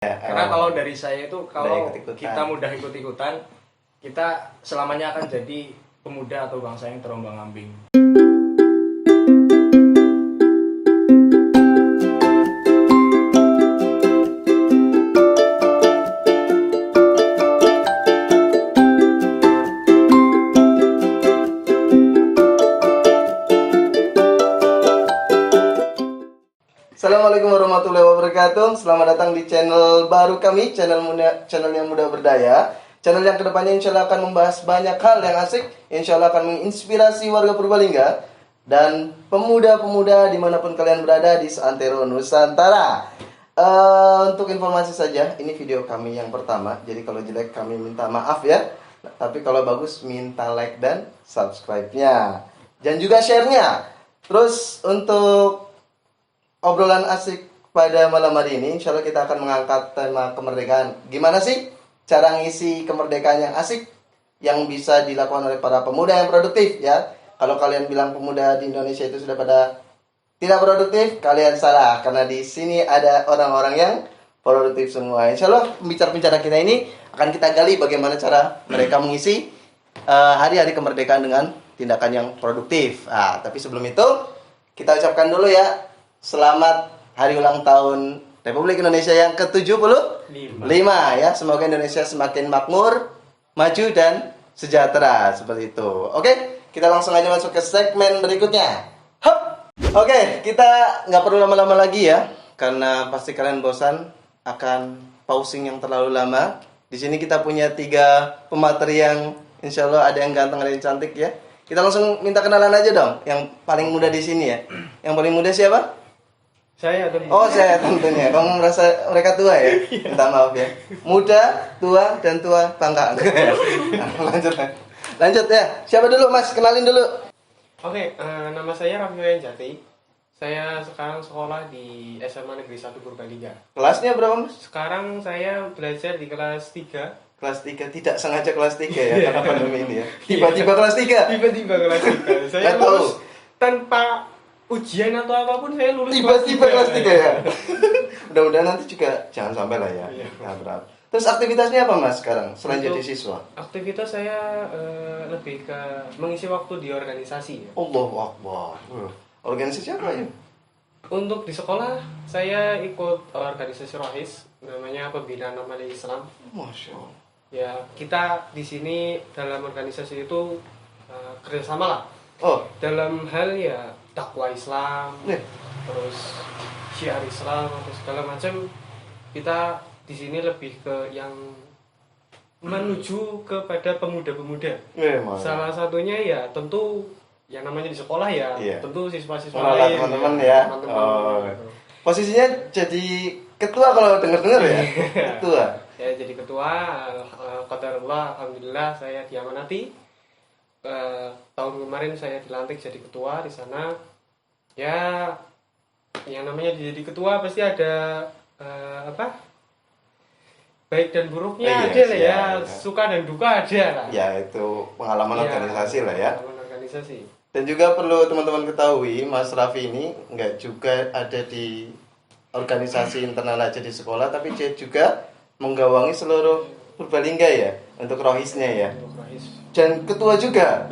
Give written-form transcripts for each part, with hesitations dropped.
Karena kalau dari saya itu kalau ikut-ikutan. kita mudah ikut-ikutan, kita selamanya akan jadi pemuda atau bangsa yang terombang-ambing. Assalamualaikum warahmatullahi wabarakatuh. Selamat datang di channel baru kami, channel yang muda berdaya. Channel yang kedepannya insya Allah akan membahas banyak hal yang asik. Insya Allah akan menginspirasi warga Purbalingga dan pemuda-pemuda dimanapun kalian berada di seantero Nusantara. Untuk informasi saja, ini video kami yang pertama. Jadi kalau jelek kami minta maaf ya. Tapi kalau bagus minta like dan subscribe-nya. Dan juga share-nya. Terus untuk obrolan asik pada malam hari ini, insya Allah kita akan mengangkat tema kemerdekaan. Gimana sih cara ngisi kemerdekaan yang asik yang bisa dilakukan oleh para pemuda yang produktif ya? Kalau kalian bilang pemuda di Indonesia itu sudah pada tidak produktif, kalian salah karena di sini ada orang-orang yang produktif semua. Insya Allah pembicara-pembicara kita ini akan kita gali bagaimana cara mereka mengisi hari-hari kemerdekaan dengan tindakan yang produktif. Tapi sebelum itu kita ucapkan dulu ya, selamat hari ulang tahun Republik Indonesia yang ke-75 ya. Semoga Indonesia semakin makmur, maju dan sejahtera seperti itu. Oke, kita langsung aja masuk ke segmen berikutnya. Hup. Oke, kita nggak perlu lama-lama lagi ya, karena pasti kalian bosan akan pausing yang terlalu lama. Di sini kita punya 3 pemateri yang insya Allah ada yang ganteng, ada yang cantik ya. Kita langsung minta kenalan aja dong, yang paling muda di sini ya. Yang paling muda siapa? Saya tentunya. Oh, saya tentunya. Kamu merasa mereka tua ya? Minta maaf ya. Muda, tua, dan tua bangka. Lanjut ya. Siapa dulu Mas? Kenalin dulu. Oke, nama saya Raffi Jati. Saya sekarang sekolah di SMA Negeri 1 Purbalingga. Kelasnya berapa Mas? Sekarang saya belajar di kelas 3. Kelas 3. Tidak sengaja kelas 3 ya, karena pandemi ini ya. Tiba-tiba kelas 3. Tiba-tiba kelas 3. Saya Nggak lulus tahu. tanpa ujian atau apapun, saya lulus Tiba-tiba kelas 3 ya. Mudah-mudahan nanti juga jangan sampai lah ya. Iya. Nah, berapa? Terus aktivitasnya apa Mas sekarang selain jadi siswa? Aktivitas saya lebih ke mengisi waktu di organisasi ya. Allahu Akbar. Organisasi apa ya? Untuk di sekolah saya ikut organisasi Rohis, namanya Pembinaan Amal Islam. Masya Allah. Ya, kita di sini dalam organisasi itu kerjasama lah. Oh, Dalam hal ya takwa Islam, nih. terus syiar Islam atau segala macam. Kita di sini lebih ke yang menuju kepada pemuda-pemuda. Salah satunya ya tentu yang namanya di sekolah ya, Iya. tentu siswa-siswa Mengelola lain teman-teman ya, ya. teman-teman, Oh. gitu. Posisinya jadi ketua kalau dengar-dengar ya. Ketua. Saya jadi ketua, qadarullah, alhamdulillah saya diamanati. Tahun kemarin saya dilantik jadi ketua di sana. Ya, yang namanya jadi ketua pasti ada baik dan buruknya Iya, ada lah ya, iya. suka dan duka ada lah. Ya, itu pengalaman Ya, organisasi lah ya. pengalaman organisasi. Dan juga perlu teman-teman ketahui, Mas Raffi ini nggak juga ada di organisasi internal aja di sekolah, tapi dia juga menggawangi seluruh Purbalingga ya, untuk rohisnya ya. Untuk Rohis. Dan ketua juga.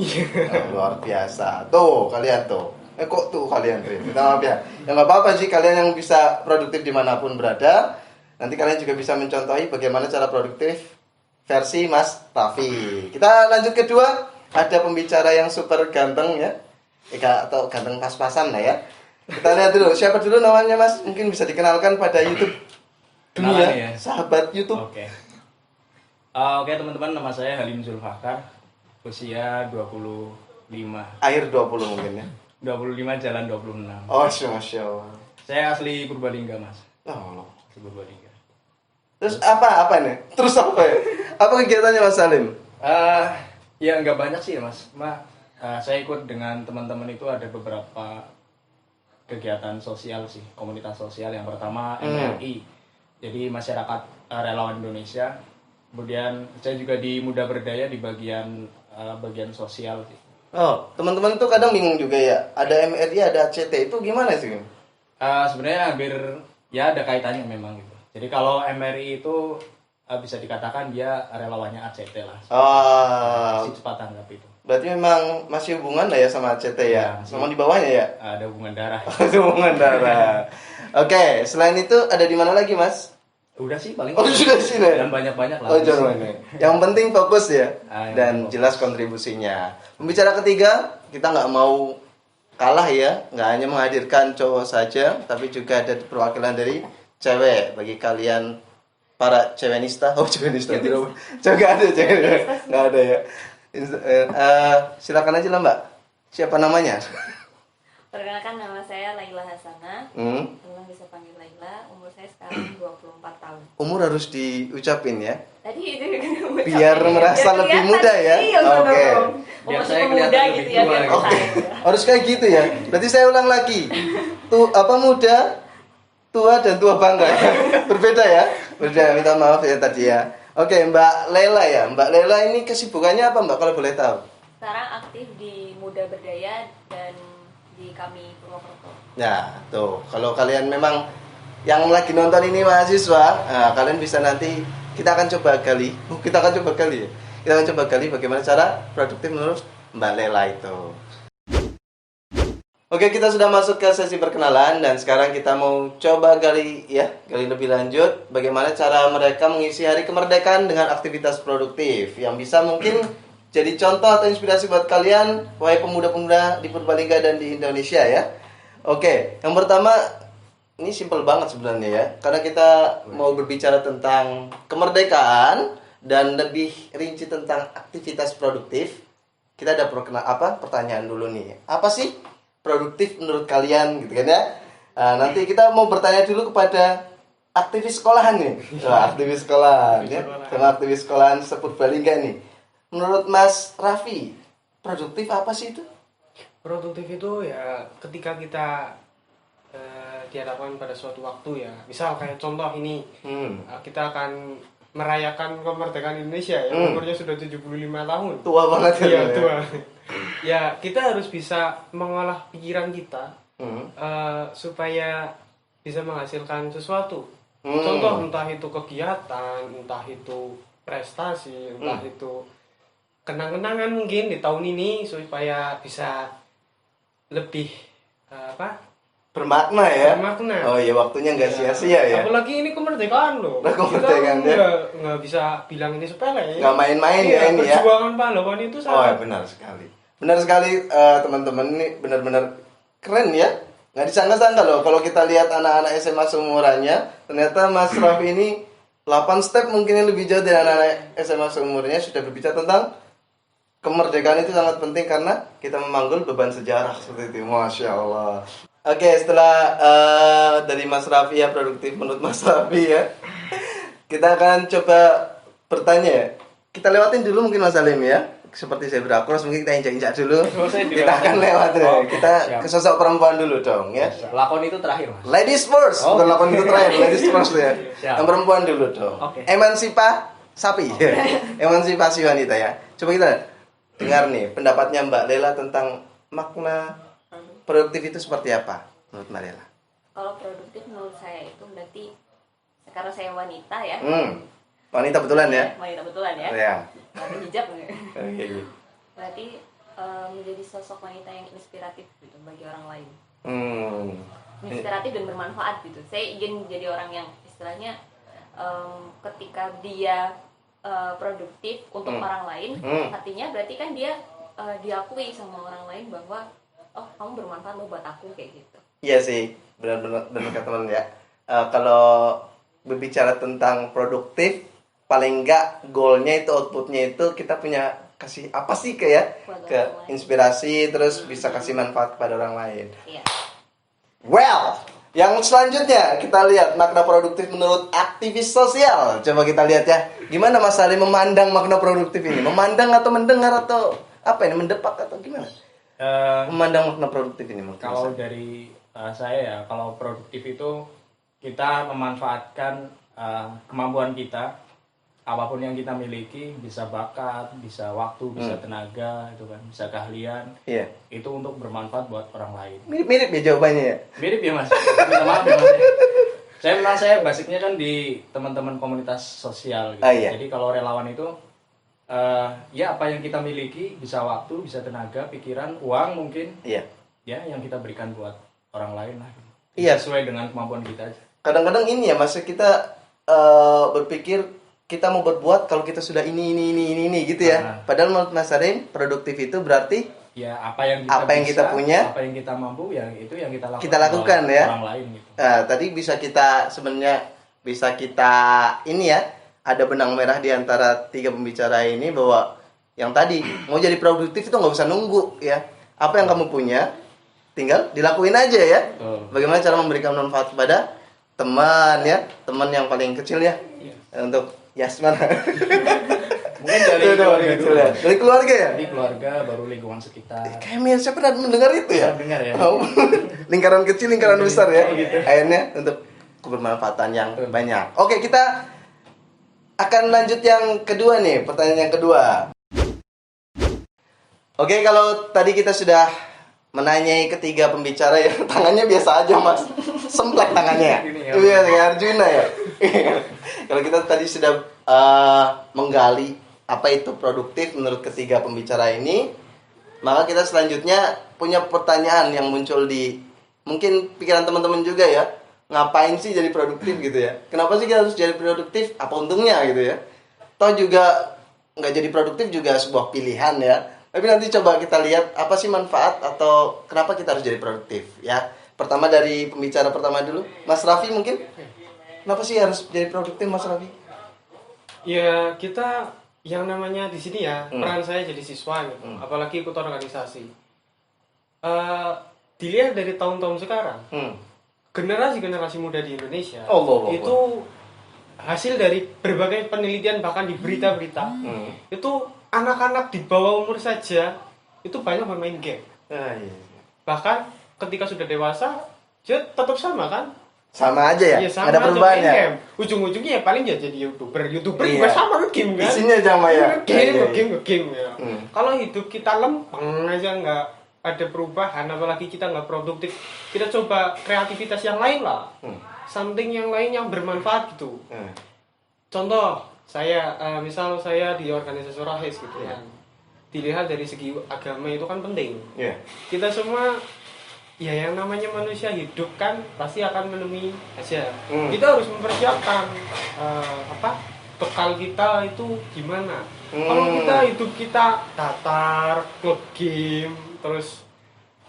Luar biasa. Tuh, kalian tuh. Kok tuh kalian tuh? Minta maaf ya. Ya nggak apa-apa sih, kalian yang bisa produktif dimanapun berada. Nanti kalian juga bisa mencontohi bagaimana cara produktif versi Mas Raffi. Kita lanjut kedua. Ada pembicara yang super ganteng ya. Atau ganteng pas-pasan lah ya. Kita lihat dulu. Siapa dulu namanya Mas? Mungkin bisa dikenalkan pada YouTube dunia. Kenalan ya? Sahabat YouTube. Oke. Oke teman-teman, nama saya Halim Zulfakar. Usia 25. Akhir 20 mungkin ya. 25 jalan 26. Oh, Masya Allah. Saya asli Purbalingga, Mas. Oh, Asli Purbalingga. terus apa nih? Terus apa ya? Apa kegiatannya Mas Salim? Ya nggak banyak sih ya, Mas. Saya ikut dengan teman-teman itu ada beberapa kegiatan sosial sih, komunitas sosial. Yang pertama MRI, jadi Masyarakat Relawan Indonesia. Kemudian saya juga di Muda Berdaya di bagian sosial sih. Oh, teman-teman itu kadang bingung juga ya. Ada MRI, ada CT, itu gimana sih? Sebenarnya hampir ya ada kaitannya memang gitu. Jadi kalau MRI itu bisa dikatakan dia relawannya ACT lah. Oh, Si cepat tanggap itu. berarti memang masih hubungan lah ya sama ACT ya? Ya, Sama di bawahnya ya? Ada hubungan darah. Hubungan darah. Oke, selain itu ada di mana lagi, Mas? Udah sih paling. Oh, sudah di sini. Dan banyak-banyak lah. Oh, jangan banyak. Yang penting fokus ya, Yang dan penting jelas kontribusinya. Pembicara ketiga, kita nggak mau kalah ya, nggak hanya menghadirkan cowok saja, tapi juga ada perwakilan dari cewek. Bagi kalian para ceweknista, ceweknista tidak, nggak ada cewek, nggak ada ya. Silakan aja lah Mbak. Siapa namanya? Perkenalkan, nama saya Laila Hasanah. Teman bisa panggil Laila. Umur saya sekarang 24 tahun. Umur harus diucapin ya, Tadi itu biar merasa lebih muda ya. Iya, Oke. Biar Masih saya pemuda kelihatan gitu lebih ya, tua biar gitu. Oke, saya. harus kayak gitu ya. Berarti saya ulang lagi. Muda, tua dan tua bangga. Berbeda ya. Berbeda. Minta maaf ya tadi ya. Oke, Mbak Lela ya. Mbak Lela ini kesibukannya apa Mbak kalau boleh tahu? Sekarang aktif di Muda Berdaya dan di Kami Purwokerto. Nah, tuh. Kalau kalian memang yang lagi nonton ini mahasiswa, nah, kalian bisa nanti kita akan coba gali. Kita akan coba gali ya. Kita akan coba gali bagaimana cara produktif menurut Mbak Lela itu. Oke, kita sudah masuk ke sesi perkenalan dan sekarang kita mau coba gali lebih lanjut bagaimana cara mereka mengisi hari kemerdekaan dengan aktivitas produktif yang bisa mungkin jadi contoh atau inspirasi buat kalian, wahai pemuda-pemuda di Purbalingga dan di Indonesia ya. Oke, yang pertama ini simple banget sebenarnya ya, karena kita mau berbicara tentang kemerdekaan dan lebih rinci tentang aktivitas produktif. Kita ada pertanyaan dulu nih. Apa sih produktif menurut kalian gitu kan ya? Nanti kita mau bertanya dulu kepada aktivis sekolahan nih. Aktivis sekolahan ya. Sama aktivis sekolahan Purbalingga nih. Menurut Mas Raffi, produktif apa sih itu? Produktif itu ya ketika kita dihadapkan pada suatu waktu ya. Misal kayak contoh ini, kita akan merayakan kemerdekaan Indonesia yang umurnya sudah 75 tahun. Tua banget ya. Iya, tua. Ya, kita harus bisa mengolah pikiran kita supaya bisa menghasilkan sesuatu. Contoh entah itu kegiatan, entah itu prestasi, entah itu kenang-kenangan mungkin di tahun ini supaya bisa lebih Bermakna ya. Bermakna. Oh iya, waktunya nggak sia-sia ya. Apalagi ini kemerdekaan loh. Kemerdekaan, kita ya. nggak bisa bilang ini sepele. Nggak main-main Iya, ya ini ya. perjuangan pahlawan itu Oh ya, sangat. benar sekali. Benar sekali teman-teman, ini benar-benar keren ya. Nggak disangka-sangka loh kalau kita lihat anak-anak SMA seumurannya, ternyata Mas Raffi ini 8 step mungkin yang lebih jauh dari anak-anak SMA seumurnya sudah berbicara tentang kemerdekaan. Itu sangat penting karena kita memanggul beban sejarah seperti itu. Masya Allah. Oke, setelah dari Mas Raffi ya, produktif menurut Mas Raffi ya, kita akan coba bertanya ya. Kita lewatin dulu mungkin Mas Salim ya. Seperti saya berakros, mungkin kita injak-injak dulu. Kita akan lewat deh. Kita siap. ke sosok perempuan dulu dong ya. Lakon itu terakhir, Mas. Ladies first, bukan lakon itu terakhir, ladies first ya. Siap. Yang perempuan dulu dong. Oke. Emansipasi emansipasi wanita ya. Coba kita dengar nih pendapatnya Mbak Lela tentang makna produktif itu seperti apa menurut Mbak Lela? Kalau produktif menurut saya itu berarti sekarang saya wanita ya. Wanita betulan ya? Wanita betulan ya. Ya. Ada hijab nih. Oke. Berarti menjadi sosok wanita yang inspiratif gitu bagi orang lain. Inspiratif dan bermanfaat gitu. Saya ingin jadi orang yang istilahnya ketika dia produktif untuk orang lain, artinya berarti kan dia diakui sama orang lain bahwa oh kamu bermanfaat lo buat aku kayak gitu. Iya sih, benar-benar kata teman ya. Kalau berbicara tentang produktif, paling enggak goalnya itu, outputnya itu kita punya kasih apa sih ke inspirasi, terus bisa kasih manfaat kepada orang lain. Iya. Well, yang selanjutnya kita lihat makna produktif menurut aktivis sosial. Coba kita lihat ya, gimana Mas Salim memandang makna produktif ini? Memandang atau mendengar atau apa ini? Mendepak atau gimana? Memandang makna produktif ini menurut Kalau Mas? dari saya ya, kalau produktif itu kita memanfaatkan kemampuan kita, apapun yang kita miliki, bisa bakat, bisa waktu, bisa tenaga, itu kan, bisa keahlian, Iya. itu untuk bermanfaat buat orang lain. Mirip-mirip ya jawabannya ya. Mirip ya Mas. Minta maaf ya Mas. Saya basicnya kan di teman-teman komunitas sosial gitu. Iya. Jadi kalau relawan itu ya apa yang kita miliki, bisa waktu, bisa tenaga, pikiran, uang mungkin, Iya. ya yang kita berikan buat orang lain lah. Gitu. Iya. Sesuai dengan kemampuan kita aja. Kadang-kadang ini ya, masa kita berpikir kita mau berbuat kalau kita sudah ini gitu ya. Padahal menurut Mas Arin, produktif itu berarti Ya apa yang kita apa yang bisa, kita punya, apa yang kita mampu, ya itu yang kita lakukan. kita lakukan buat ya. Orang lain gitu. Nah, tadi bisa kita sebenarnya bisa kita ini ya, ada benang merah di antara tiga pembicara ini bahwa yang tadi mau jadi produktif itu nggak usah nunggu ya. Apa yang kamu punya, tinggal dilakuin aja ya. Bagaimana cara memberikan manfaat kepada teman ya, teman yang paling kecil ya. Untuk Yasman. Mungkin dari keluarga dulu. ya. Dari keluarga ya. Dari keluarga, baru lingkungan sekitar. Kayak saya pernah mendengar itu ya. Pernah dengar ya? Lingkaran kecil, lingkaran besar ya. gitu. Akhirnya untuk kebermanfaatan yang banyak. Oke, kita akan lanjut yang kedua nih, pertanyaan yang kedua. Oke, kalau tadi kita sudah menanyai ketiga pembicara ya, tangannya biasa aja mas, semplek tangannya. Iya, kayak Arjuna ya. Kalau kita tadi sudah menggali apa itu produktif menurut ketiga pembicara ini, maka kita selanjutnya punya pertanyaan yang muncul di mungkin pikiran teman-teman juga ya. Ngapain sih jadi produktif gitu ya? Kenapa sih kita harus jadi produktif? Apa untungnya gitu ya? Toh juga nggak jadi produktif juga sebuah pilihan ya. Tapi nanti coba kita lihat apa sih manfaat atau kenapa kita harus jadi produktif ya. Pertama dari pembicara pertama dulu, Mas Raffi mungkin. Kenapa sih harus jadi produktif Mas Raffi? Ya kita yang namanya di sini ya, peran saya jadi siswa gitu, apalagi ikut organisasi. Dilihat dari tahun-tahun sekarang, generasi muda di Indonesia itu hasil dari berbagai penelitian, bahkan di berita-berita, itu anak-anak di bawah umur saja itu banyak bermain game. Bahkan ketika sudah dewasa, dia tetap sama kan? Sama aja ya, Iya, sama ada aja perubahan main ya. game. Ujung-ujungnya ya paling ya jadi youtuber Iya. juga sama nge-game kan. Isinya sama ya. Nge-game ya. Kalau hidup kita lempeng aja, nggak ada perubahan, apalagi kita nggak produktif, kita coba kreativitas yang lain lah, something yang lain yang bermanfaat gitu. Contoh saya, misal saya di organisasi Rohis gitu kan, dilihat dari segi agama itu kan penting. Kita semua ya yang namanya manusia hidup kan pasti akan menemui hasil. Kita harus mempersiapkan bekal kita itu gimana. Kalau kita hidup kita datar, game, terus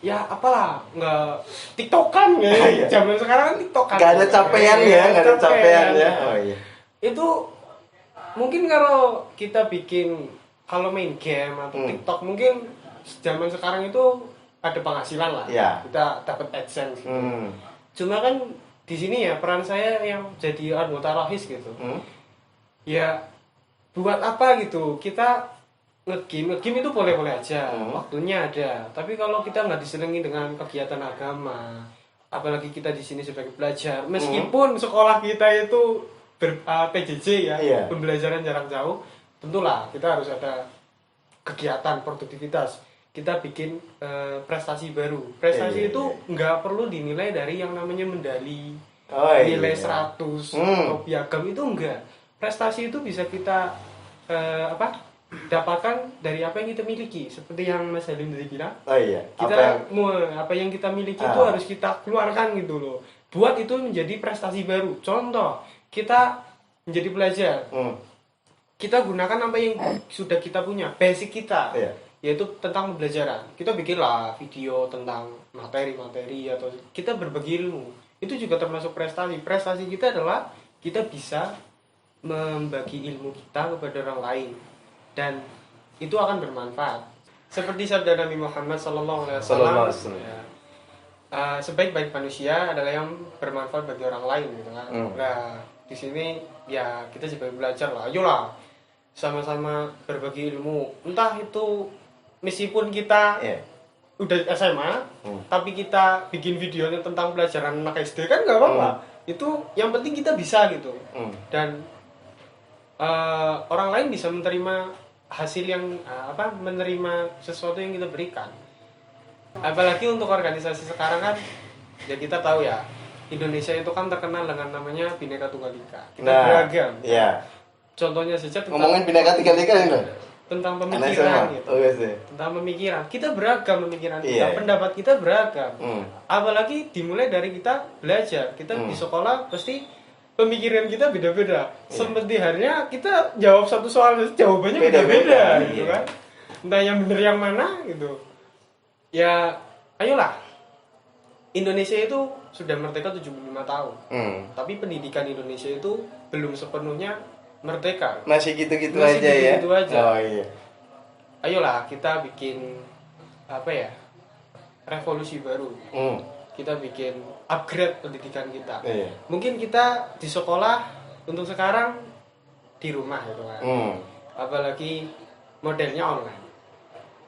ya apalah, nggak tiktokan ya. Zaman sekarang kan tiktokan. Gak ada capean ya, gak ada capean ya. Oh iya. Itu mungkin kalau kita bikin, kalau main game atau TikTok mungkin zaman sekarang itu ada penghasilan lah, kita dapat AdSense gitu. Cuma kan di sini ya peran saya yang jadi anggota Rohis gitu. Ya buat apa gitu? Kita nge-game itu boleh-boleh aja, waktunya ada. Tapi kalau kita nggak diselingi dengan kegiatan agama, apalagi kita di sini sebagai pelajar, meskipun sekolah kita itu PJJ ya, pembelajaran jarak jauh, tentulah kita harus ada kegiatan produktivitas. Kita bikin prestasi baru. Prestasi itu nggak perlu dinilai dari yang namanya medali, nilai 100 atau piagam, itu enggak. Prestasi itu bisa kita dapatkan dari apa yang kita miliki. Seperti yang Mas Halim tadi bilang, apa yang kita miliki itu harus kita keluarkan gitu loh. Buat itu menjadi prestasi baru. Contoh, kita menjadi pelajar, kita gunakan apa yang sudah kita punya, basic kita, yaitu tentang pembelajaran. Kita bikinlah video tentang materi-materi atau kita berbagi ilmu. Itu juga termasuk prestasi. Prestasi kita adalah kita bisa membagi ilmu kita kepada orang lain, dan itu akan bermanfaat. Seperti sabda Nabi Muhammad SAW, sebaik-baik manusia adalah yang bermanfaat bagi orang lain gitu kan. Nah, di sini ya kita sebagai belajar lah, ayolah sama-sama berbagi ilmu. Entah itu meskipun kita udah SMA, tapi kita bikin videonya tentang pelajaran anak SD kan nggak apa-apa. Itu yang penting kita bisa gitu. Dan orang lain bisa menerima hasil yang menerima sesuatu yang kita berikan. Apalagi untuk organisasi sekarang kan, ya kita tahu ya, Indonesia itu kan terkenal dengan namanya Bhinneka Tunggal Ika. Kita Nah, beragam. iya. Contohnya saja Ngomongin Bhinneka Tunggal Ika ini. tentang Anak pemikiran SMA. gitu. Oh, iya sih. Tentang pemikiran. Kita beragam pemikiran kita, Iya. pendapat kita beragam. Apalagi dimulai dari kita belajar. Kita di sekolah pasti pemikiran kita beda-beda. Seperti harinya kita jawab satu soal jawabannya beda-beda gitu Iya. kan. Entah yang benar yang mana gitu. Ya, ayolah. Indonesia itu sudah merdeka 75 tahun. Tapi pendidikan Indonesia itu belum sepenuhnya merdeka. Masih gitu-gitu Masih aja ya. gitu-gitu aja. Oh iya. Ayolah kita bikin apa ya? Revolusi baru. Kita bikin upgrade pendidikan kita. Iya. Mungkin kita di sekolah untuk sekarang di rumah gitu kan. Apalagi modelnya online.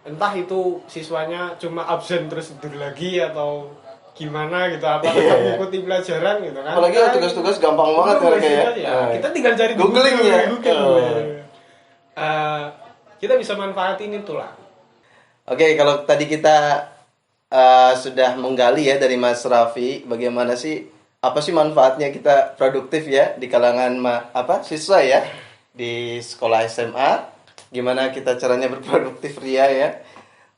Entah itu siswanya cuma absen terus tidur lagi atau gimana gitu, apa tetap mengikuti pelajaran gitu kan. Apalagi tugas-tugas gampang banget mereka ya. Kita tinggal cari googling ya. Kita bisa manfaatin itulah. Oke, kalau tadi kita sudah menggali ya dari Mas Raffi, bagaimana sih apa sih manfaatnya kita produktif ya di kalangan siswa ya di sekolah SMA, gimana kita caranya berproduktif ria ya.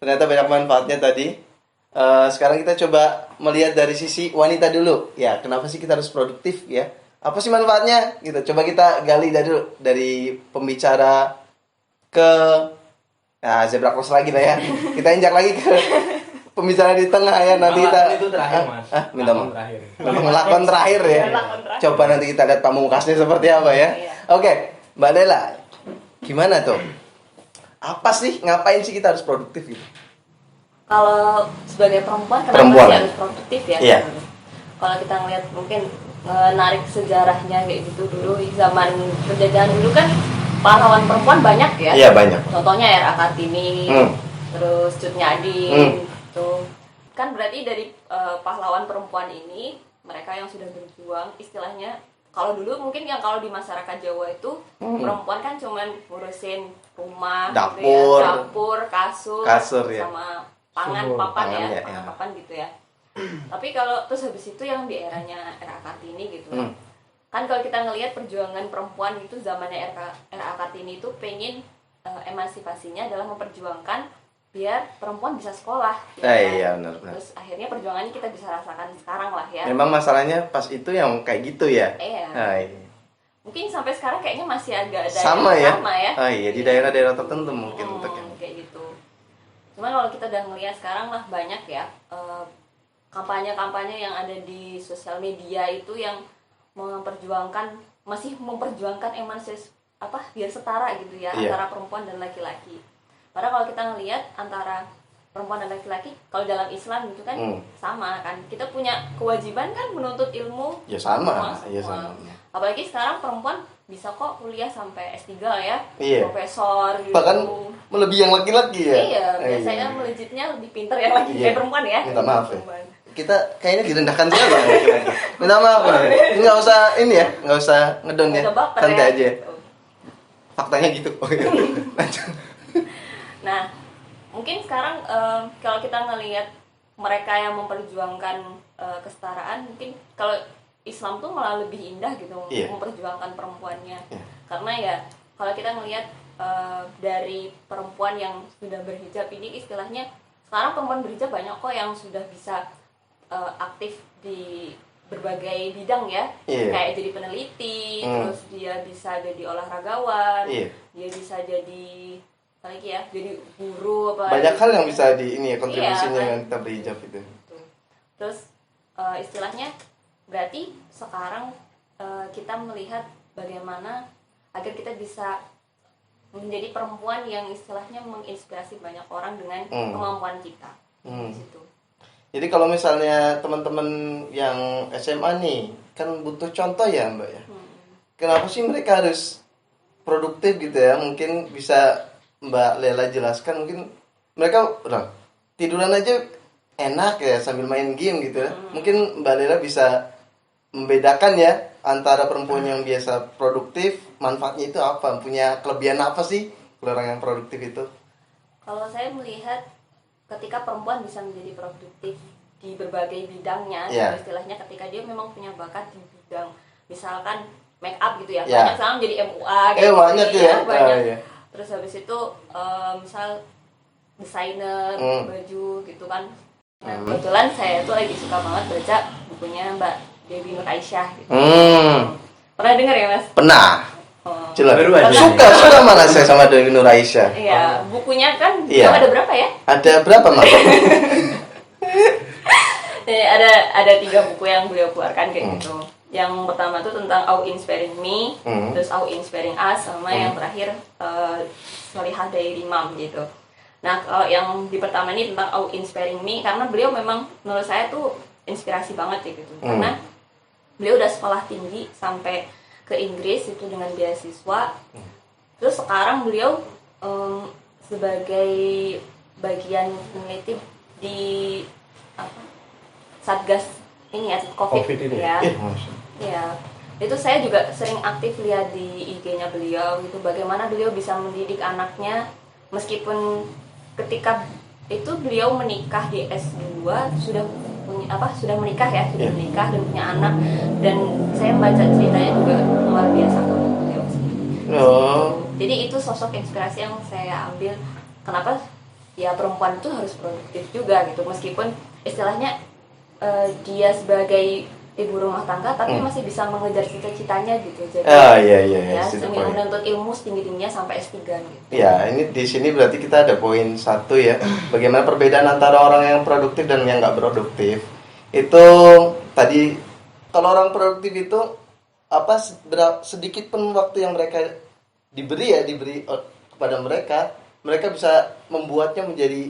Ternyata banyak manfaatnya tadi. Sekarang kita coba melihat dari sisi wanita dulu. Ya, kenapa sih kita harus produktif ya? Apa sih manfaatnya? Gitu. Coba kita gali dari pembicara ke zebra cross lagi lah ya. Kita injak lagi ke pembicara di tengah ya. Nanti kita itu terakhir, Mas. minta maaf. Terakhir. Lakon terakhir ya. Lakon terakhir. Coba nanti kita lihat pamungkasnya seperti apa ya. Oke, Mbak Dela. Gimana tuh? Apa sih? Ngapain sih kita harus produktif gitu? Kalau sebagai perempuan kenapa Perempuan. sih harus produktif ya? Iya. Kalau kita ngeliat mungkin narik sejarahnya kayak gitu dulu zaman penjajahan dulu kan pahlawan perempuan banyak ya. Iya, banyak. Contohnya R.A. Kartini, terus Cut Nyadin, gitu. Kan berarti dari pahlawan perempuan ini mereka yang sudah berjuang istilahnya. Kalau dulu mungkin yang kalau di masyarakat Jawa itu perempuan kan cuman ngurusin rumah, Dapur. gitu ya, dapur, Kasur, ya. sama papan Pangan, ya, ya. papan gitu ya. Tapi kalau terus habis itu yang di eranya R.A. Kartini gitu. Kan kalau kita ngelihat perjuangan perempuan itu zamannya R.A. Kartini itu pengen emansipasinya adalah memperjuangkan biar perempuan bisa sekolah. Ya kan? Iya, benar. Terus akhirnya perjuangannya kita bisa rasakan sekarang lah ya. Memang masalahnya pas itu yang kayak gitu ya. Iya. Nah, iya. Mungkin sampai sekarang kayaknya masih agak ada Sama yang ya. sama ya. Oh iya, di daerah-daerah tertentu mungkin untuk yang kayak gitu. Cuman kalau kita udah ngelihat sekarang lah banyak ya kampanye-kampanye yang ada di sosial media itu yang masih memperjuangkan emansipasi biar setara gitu ya antara perempuan dan laki-laki. Padahal kalau kita ngelihat antara perempuan dan laki-laki, kalau dalam Islam gitu kan sama kan, kita punya kewajiban kan menuntut ilmu. Ya sama. Apalagi sekarang perempuan bisa kok kuliah sampai S3 ya, profesor gitu. Bahkan melebihi yang laki-laki ya. Iya, biasanya melejitnya lebih pintar yang laki kayak perempuan ya. Minta maaf ya. Kita kayaknya direndahkan sekali ya laki-laki. Minta maaf. Nggak usah ini ya, nggak usah ngedon ya. Santai aja. Faktanya gitu. Nah, mungkin sekarang kalau kita ngelihat mereka yang memperjuangkan kesetaraan, mungkin kalau Islam tuh malah lebih indah gitu memperjuangkan perempuannya. Karena ya kalau kita ngelihat dari perempuan yang sudah berhijab ini istilahnya sekarang perempuan berhijab banyak kok yang sudah bisa aktif di berbagai bidang ya, kayak jadi peneliti, terus dia bisa jadi olahragawan, dia bisa jadi apalagi ya, jadi guru, banyak hal yang bisa di ini ya kontribusinya yang kita berhijab itu. Terus istilahnya berarti sekarang kita melihat bagaimana agar kita bisa menjadi perempuan yang istilahnya menginspirasi banyak orang dengan kemampuan kita di situ. Jadi kalau misalnya teman-teman yang SMA nih kan butuh contoh ya Mbak ya. Kenapa sih mereka harus produktif gitu ya? Mungkin bisa Mbak Lela jelaskan, mungkin mereka udah tiduran aja enak ya sambil main game gitu ya. Mungkin Mbak Lela bisa membedakan ya antara perempuan yang biasa produktif, manfaatnya itu apa? Punya kelebihan apa sih orang yang produktif itu? Kalau saya melihat ketika perempuan bisa menjadi produktif, di berbagai bidangnya. Iya. Istilahnya ketika dia memang punya bakat di bidang misalkan make up gitu ya, Iya. banyak sekarang jadi MUA gitu banyak ya. banyak. Iya. Terus habis itu misal desainer baju gitu kan. Nah, kebetulan saya tuh lagi suka banget baca bukunya Mbak Dewi Nur Aisyah gitu. Pernah dengar ya Mas? Pernah. Jelas. Baru aja. Suka malah saya sama Dewi Nur Aisyah. Iya, bukunya kan Iya. ada berapa ya? Ada berapa, Mas? Ada 3 buku yang beliau keluarkan kayak gitu. Yang pertama tuh tentang How Inspiring Me, terus How Inspiring Us, sama yang terakhir Solihah Diary Mom gitu. Nah, kalau yang di pertama ini tentang How Inspiring Me, karena beliau memang menurut saya tuh inspirasi banget ya gitu. Karena beliau udah sekolah tinggi sampai ke Inggris itu dengan beasiswa. Terus sekarang beliau sebagai bagian peneliti di Satgas ini ya COVID ini. ya. Ya, itu saya juga sering aktif lihat di IG-nya beliau gitu, bagaimana beliau bisa mendidik anaknya meskipun ketika itu beliau menikah di S2 sudah menikah ya, sudah menikah dan punya anak, dan saya membaca ceritanya juga luar biasa banget beliau. Jadi itu sosok inspirasi yang saya ambil, kenapa ya perempuan itu harus produktif juga gitu, meskipun istilahnya dia sebagai ibu rumah tangga tapi masih bisa mengejar cita-citanya gitu. Jadi iya. ya, menuntut ilmu setinggi-tingginya sampai S3 gitu. Ya, ini di sini berarti kita ada poin 1 ya. Bagaimana perbedaan antara orang yang produktif dan yang nggak produktif. Itu tadi kalau orang produktif itu sedikit pun waktu yang mereka diberi kepada mereka bisa membuatnya menjadi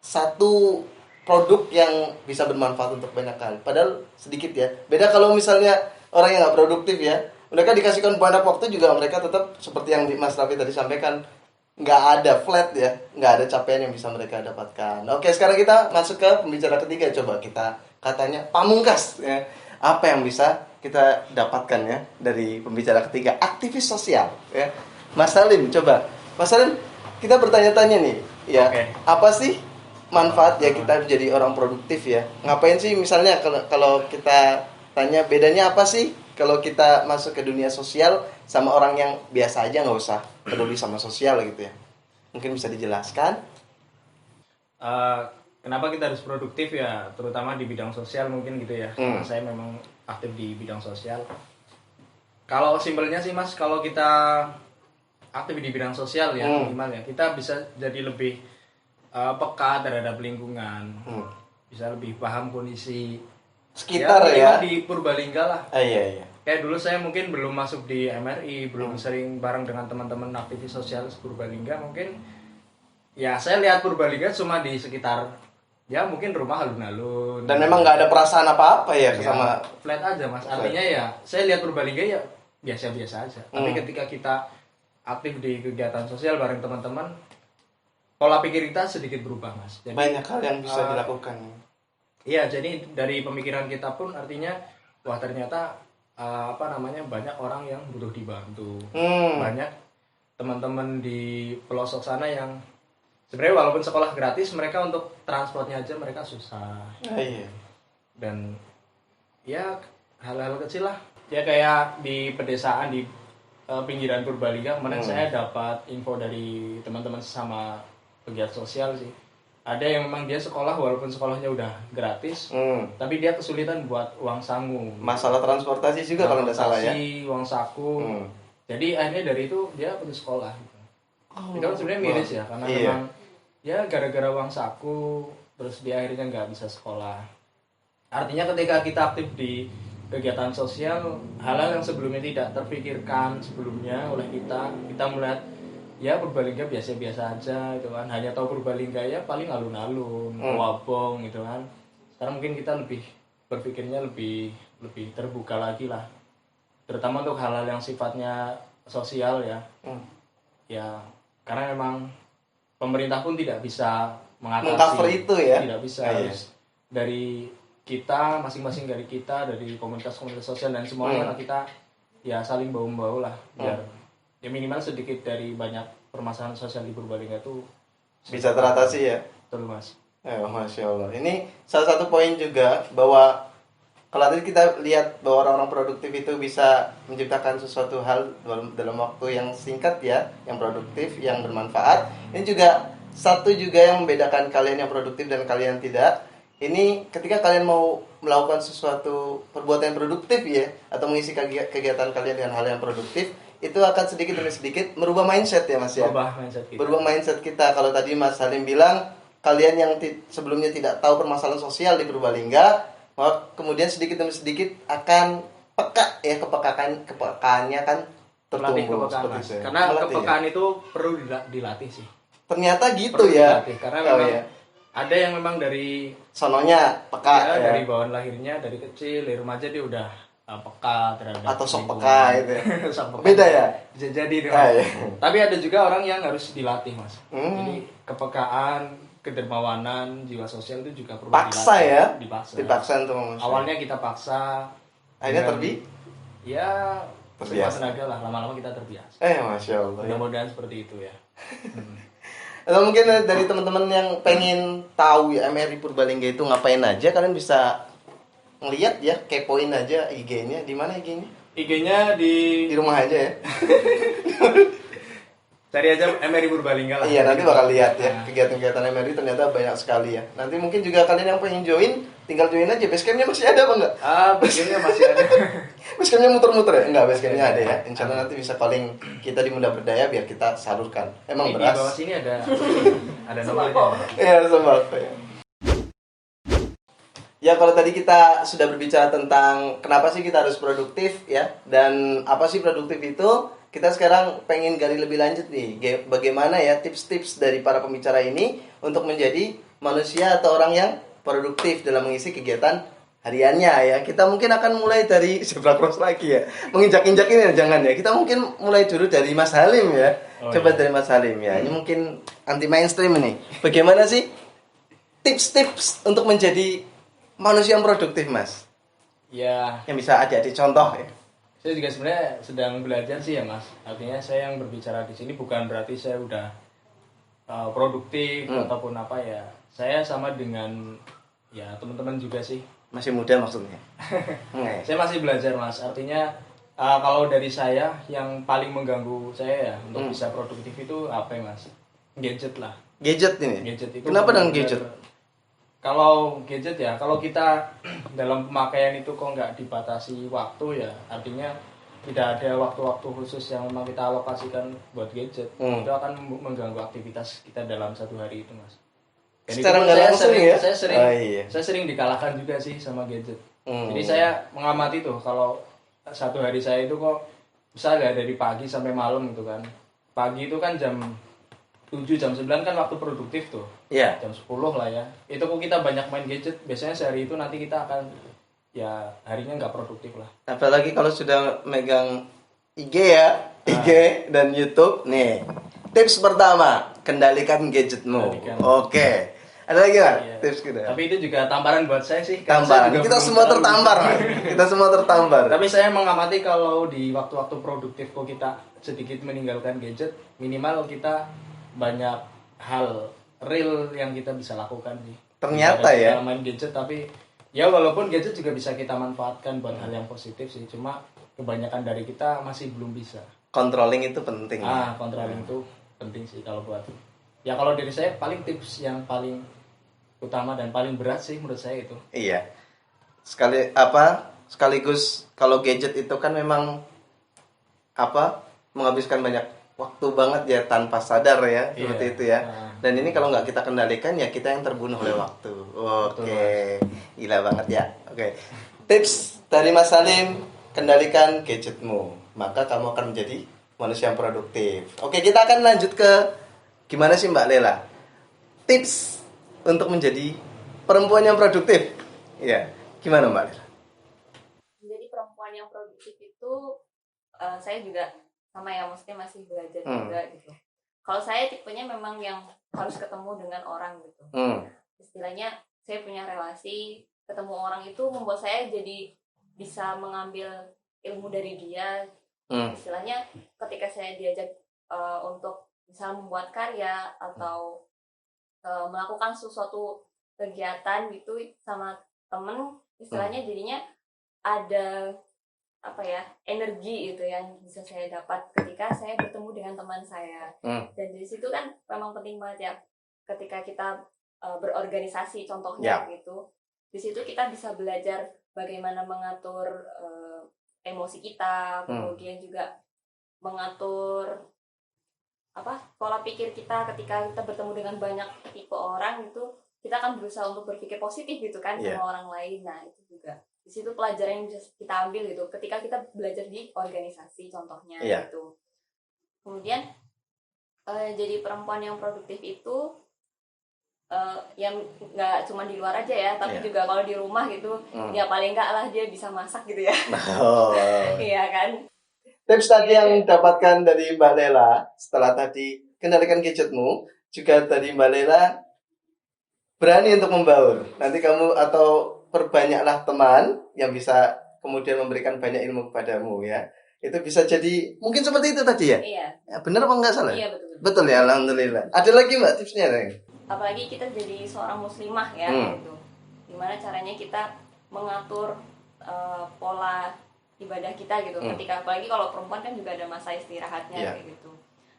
satu produk yang bisa bermanfaat untuk banyak hal. Padahal sedikit ya. Beda kalau misalnya orang yang nggak produktif ya, mereka dikasihkan banyak waktu juga mereka tetap seperti yang Mas Raffi tadi sampaikan, nggak ada flat ya, nggak ada capaian yang bisa mereka dapatkan. Oke, sekarang kita masuk ke pembicara ketiga. Coba kita katanya pamungkas ya. Apa yang bisa kita dapatkan ya dari pembicara ketiga, aktivis sosial ya. Mas Salim, coba. Mas Salim, kita bertanya-tanya nih ya. Oke. Apa sih manfaat ya kita jadi orang produktif ya? Ngapain sih misalnya kalau kita tanya bedanya apa sih kalau kita masuk ke dunia sosial sama orang yang biasa aja nggak usah peduli sama sosial gitu ya? Mungkin bisa dijelaskan? Kenapa kita harus produktif ya, terutama di bidang sosial mungkin gitu ya. Saya memang aktif di bidang sosial. Kalau simpelnya sih Mas, kalau kita aktif di bidang sosial ya minimal ya, kita bisa jadi lebih peka terhadap lingkungan, bisa lebih paham kondisi sekitar ya. Di Purbalingga lah. Iya. Kayak dulu saya mungkin belum masuk di MRI, belum sering bareng dengan teman-teman aktivis sosial Purbalingga, mungkin ya saya lihat Purbalingga cuma di sekitar ya mungkin rumah alun-alun. Dan memang nggak ada perasaan apa-apa ya sama flat aja Mas. Artinya ya saya lihat Purbalingga ya biasa-biasa aja. Tapi ketika kita aktif di kegiatan sosial bareng teman-teman, pola pikir kita sedikit berubah Mas. Jadi, banyak hal yang bisa dilakukan. Iya, jadi dari pemikiran kita pun artinya wah ternyata banyak orang yang butuh dibantu. Banyak teman-teman di pelosok sana yang sebenarnya walaupun sekolah gratis, mereka untuk transportnya aja mereka susah. Iya. Dan ya hal-hal kecil lah. Ya kayak di pedesaan di pinggiran Purbalingga kemarin saya dapat info dari teman-teman sesama pegiat sosial sih. Ada yang memang dia sekolah walaupun sekolahnya udah gratis, tapi dia kesulitan buat uang sangu. Masalah transportasi juga kalau nggak salah ya. Uang saku. Jadi akhirnya dari itu dia putus sekolah. Itu kan sebenarnya miris ya, karena memang ya gara-gara uang saku terus dia akhirnya nggak bisa sekolah. Artinya ketika kita aktif di kegiatan sosial, hal-hal yang sebelumnya tidak terpikirkan sebelumnya oleh kita melihat ya Purbalingga biasa-biasa aja gitu kan, hanya tahu Purbalingga ya paling alun-alun, wabong gitu kan. Sekarang mungkin kita lebih berpikirnya lebih terbuka lagi lah, terutama untuk hal-hal yang sifatnya sosial ya. Ya karena memang pemerintah pun tidak bisa meng-cover itu ya, tidak bisa. Harus dari kita masing-masing, dari kita, dari komunitas-komunitas sosial dan semuanya kita ya saling bahu-membahu lah, biar ya minimal sedikit dari banyak permasalahan sosial di Purbalingga itu bisa teratasi ya. Betul Mas. Masya Allah. Ini salah satu poin juga bahwa kalau tadi kita lihat bahwa orang-orang produktif itu bisa menciptakan sesuatu hal dalam waktu yang singkat ya, yang produktif, yang bermanfaat. Ini juga satu juga yang membedakan kalian yang produktif dan kalian tidak. Ini ketika kalian mau melakukan sesuatu perbuatan yang produktif ya, atau mengisi kegiatan kalian dengan hal yang produktif, itu akan sedikit demi sedikit merubah mindset ya Mas ya. Berubah mindset kita. Kalau tadi Mas Salim bilang kalian yang sebelumnya tidak tahu permasalahan sosial di Purbalingga, maka kemudian sedikit demi sedikit akan peka ya, kepekaannya kan tertumbuh seperti itu. Karena Melatih, kepekaan itu perlu dilatih sih. Ternyata gitu Perlu ya. dilatih, karena memang ada yang memang dari sononya peka ya. Dari bawaan lahirnya, dari kecil, dari remaja dia udah peka terhadap atau sok lingkungan. peka itu ya. Sok peka. Beda ya. Bisa jadi Iya. Tapi ada juga orang yang harus dilatih Mas. Hmm. Jadi kepekaan, kedermawanan, jiwa sosial itu juga perlu Paksa dilatih. ya. Dipaksa untuk manusia. Awalnya kita paksa, akhirnya ya terbiasa. tenaga lah, lama-lama kita terbiasa. Masya Allah ya. Mudah-mudahan seperti itu ya. Atau mungkin dari teman-teman yang pengen tahu ya MRI Purbalingga itu ngapain aja, kalian bisa ngeliat ya, kepoin aja IG-nya. Di mana IG-nya? IG-nya Di rumah aja ya. cari aja MRI Purbalingga lah. Iya, nanti bakal lihat ya kegiatan-kegiatan MRI ternyata banyak sekali ya. Nanti mungkin juga kalian yang pengen join, tinggal join aja. Basecamp-nya masih ada apa enggak? Basecamp-nya masih ada. Basecamp-nya muter-muter ya? Enggak, basecamp-nya ada ya. Insya Allah nanti bisa calling kita di Muda Berdaya biar kita salurkan. Emang Di beras? bawah sini ada nomornya. Iya, sembako ya. Ya, kalau tadi kita sudah berbicara tentang kenapa sih kita harus produktif ya, dan apa sih produktif itu, kita sekarang pengen gali lebih lanjut nih, bagaimana ya tips-tips dari para pembicara ini untuk menjadi manusia atau orang yang produktif dalam mengisi kegiatan hariannya ya. Kita mungkin akan mulai dari zebra cross lagi ya, menginjak-injak ini jangan ya. Kita mungkin mulai dulu dari Mas Halim ya. Coba dari Mas Halim ya. Ini mungkin anti mainstream ini. Bagaimana sih tips-tips untuk menjadi manusia yang produktif, Mas? Ya, yang bisa adik-adik contoh ya. Saya juga sebenarnya sedang belajar sih ya Mas. Artinya saya yang berbicara di sini bukan berarti saya udah produktif ataupun apa ya. Saya sama dengan ya teman-teman juga sih. Masih muda maksudnya. Saya masih belajar Mas. Artinya kalau dari saya yang paling mengganggu saya ya untuk bisa produktif itu apa ya Mas? Gadget lah. Gadget ini. Gadget itu. Kenapa dengan gadget? Kalau gadget ya, kalau kita dalam pemakaian itu kok nggak dibatasi waktu ya, artinya tidak ada waktu-waktu khusus yang memang kita alokasikan buat gadget, itu akan mengganggu aktivitas kita dalam satu hari itu Mas. Dan secara nggak langsung ya? Saya sering dikalahkan juga sih sama gadget. Jadi saya mengamati tuh kalau satu hari saya itu kok bisa nggak dari pagi sampai malam gitu kan. Pagi itu kan jam 7 jam 9 kan waktu produktif tuh. Iya. Jam 10 lah ya. Itu kok kita banyak main gadget, biasanya sehari itu nanti kita akan ya harinya nggak produktif lah. Apalagi kalau sudah megang IG ya, IG dan YouTube. Nih, tips pertama, kendalikan gadgetmu. Oke. Ada lagi nggak tips kita? Tapi itu juga tamparan buat saya sih. Tamparan. Kita semua tertampar, Mas. Kita semua tertampar. Tapi saya mengamati kalau di waktu-waktu produktif kok kita sedikit meninggalkan gadget, minimal kita banyak hal real yang kita bisa lakukan sih. Ternyata ya. Main gadget tapi ya walaupun gadget juga bisa kita manfaatkan buat hal yang positif sih. Cuma kebanyakan dari kita masih belum bisa. Controlling itu penting. Controlling itu penting sih kalau buat. Ya kalau dari saya paling tips yang paling utama dan paling berat sih menurut saya itu. Iya. Sekaligus kalau gadget itu kan memang menghabiskan banyak waktu banget ya tanpa sadar ya, seperti itu ya. Dan ini kalau nggak kita kendalikan ya kita yang terbunuh oleh waktu. Oke. Gila banget ya. Oke. Tips dari Mas Salim, kendalikan gadgetmu, maka kamu akan menjadi manusia yang produktif. Oke, kita akan lanjut ke gimana sih Mbak Lela? Tips untuk menjadi perempuan yang produktif. Iya. Gimana Mbak Lela? Menjadi perempuan yang produktif itu saya juga sama ya, maksudnya masih belajar juga gitu. Kalau saya tipenya memang yang harus ketemu dengan orang gitu. Istilahnya saya punya relasi, ketemu orang itu membuat saya jadi bisa mengambil ilmu dari dia. Istilahnya ketika saya diajak untuk bisa membuat karya atau melakukan sesuatu kegiatan gitu sama temen, istilahnya jadinya ada apa ya, energi itu yang bisa saya dapat ketika saya bertemu dengan teman saya. Dan dari situ kan memang penting banget ya ketika kita berorganisasi contohnya gitu. Di situ kita bisa belajar bagaimana mengatur emosi kita, kemudian juga mengatur pola pikir kita ketika kita bertemu dengan banyak tipe orang itu, kita akan berusaha untuk berpikir positif gitu kan sama orang lain. Nah itu juga di situ pelajaran yang bisa kita ambil gitu ketika kita belajar di organisasi contohnya gitu. Kemudian jadi perempuan yang produktif itu yang nggak cuma di luar aja ya, tapi juga kalau di rumah gitu ya paling nggak lah dia bisa masak gitu ya. Iya kan. Tips tadi yang dapatkan dari Mbak Lela setelah tadi kendalikan gadgetmu, juga tadi Mbak Lela berani untuk membaur. Nanti kamu atau perbanyaklah teman yang bisa kemudian memberikan banyak ilmu kepadamu ya. Itu bisa jadi mungkin seperti itu tadi ya? Iya. Ya, benar apa enggak salah? Iya betul. Betul ya, alhamdulillah. Ada lagi Mbak tipsnya nih? Apalagi kita jadi seorang muslimah ya gitu. Gimana caranya kita mengatur pola ibadah kita gitu. Ketika apalagi kalau perempuan kan juga ada masa istirahatnya kayak gitu.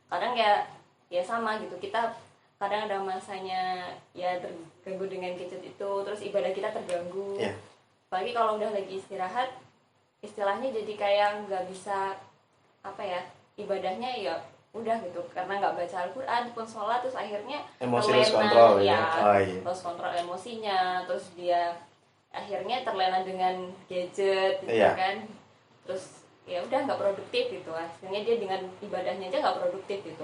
Kadang ya sama gitu. Kita kadang ada masanya ya terganggu dengan gadget itu, terus ibadah kita terganggu. Apalagi kalau udah lagi istirahat, istilahnya jadi kayak nggak bisa ibadahnya ya udah gitu, karena nggak baca Al-Quran pun sholat, terus akhirnya emosi lost control lost control emosinya, terus dia akhirnya terlena dengan gadget gitu kan, terus ya udah nggak produktif gitu, akhirnya dia dengan ibadahnya aja nggak produktif gitu.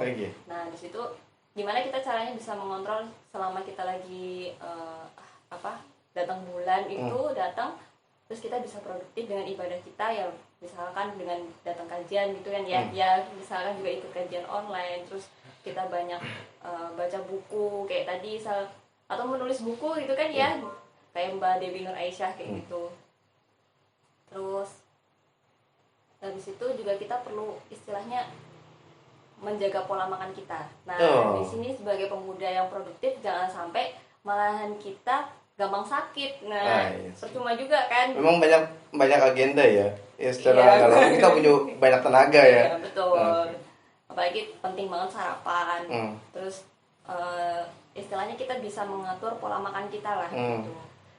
Nah di situ gimana kita caranya bisa mengontrol selama kita lagi datang bulan itu datang, terus kita bisa produktif dengan ibadah kita ya, misalkan dengan datang kajian gitu kan ya misalkan juga ikut kajian online, terus kita banyak baca buku kayak tadi atau menulis buku gitu kan ya, kayak Mbak Dewi Nur Aisyah kayak gitu. Terus dari situ juga kita perlu istilahnya menjaga pola makan kita. Nah, di sini sebagai pemuda yang produktif jangan sampai malahan kita gampang sakit. Nah, percuma juga kan. Memang banyak agenda ya. Ya secara kalau kita punya banyak tenaga ya. Iya, betul. Apalagi penting banget sarapan. Terus istilahnya kita bisa mengatur pola makan kita lah gitu.